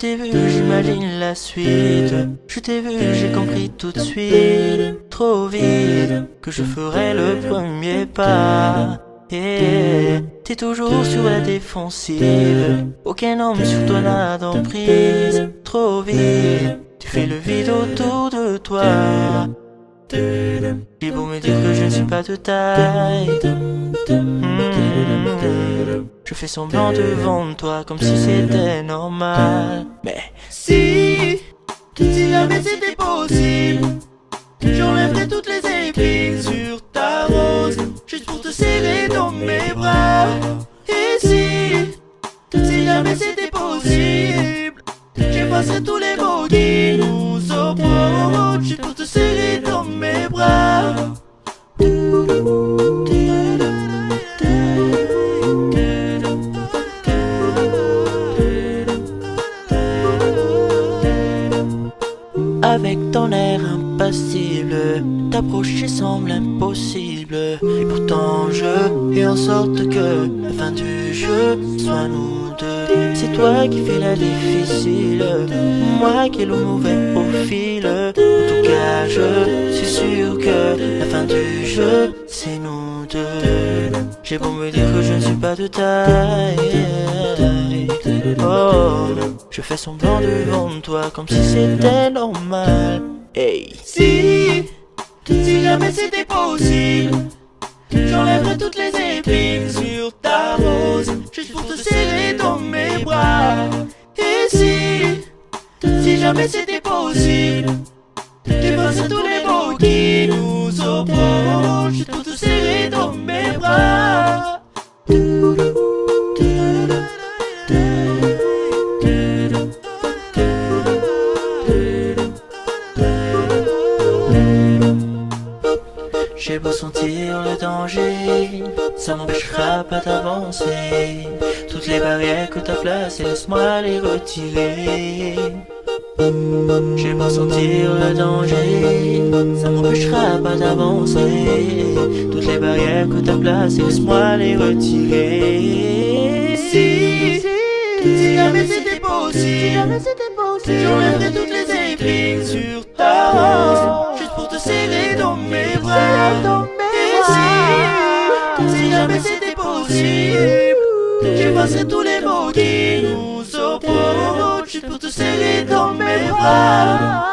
t'ai vu, j'imagine la suite. Je t'ai vu, j'ai compris tout de suite, trop vite, que je ferai le premier pas. Et t'es toujours sur la défensive, aucun homme sur toi n'a d'emprise. Trop vite, tu fais le vide autour de toi. J'ai beau me dire que je ne suis pas de taille, je fais semblant devant toi comme si c'était normal. Mais si jamais c'était possible, j'enlèverais toutes les épines sur ta rose, juste pour te serrer dans mes bras. Et si jamais c'était possible, j'effacerais tous les mots qui nous opposent, juste pour te serrer dans mes bras. Avec ton air impassible, t'approcher semble impossible. Et pourtant je fais en sorte que la fin du jeu soit nous deux. C'est toi qui fais la difficile, moi qui ai le mauvais profil. En tout cas je suis sûr que la fin du jeu c'est nous deux. J'ai beau me dire que je ne suis pas de taille, oh, je fais semblant devant toi comme si c'était normal. Hey. Si jamais c'était possible, j'enlèverais toutes les épines sur ta rose, juste pour te serrer dans mes bras. Et si jamais c'était possible, j'effacerais tous les mots qui nous opposent, juste pour te serrer dans mes bras. J'ai beau sentir le danger, ça m'empêchera pas d'avancer. Toutes les barrières que t'as placées, laisse-moi les retirer. J'ai beau sentir le danger, ça m'empêchera pas d'avancer. Toutes les barrières que t'as placées, laisse-moi les retirer. Si jamais c'était possible, j'enlèverais toutes les épines sur ta rose, juste pour te serrer dans mes bras. Et si jamais c'était possible, j'effacerais tous les mots qui nous opposent, juste pour te serrer dans mes bras.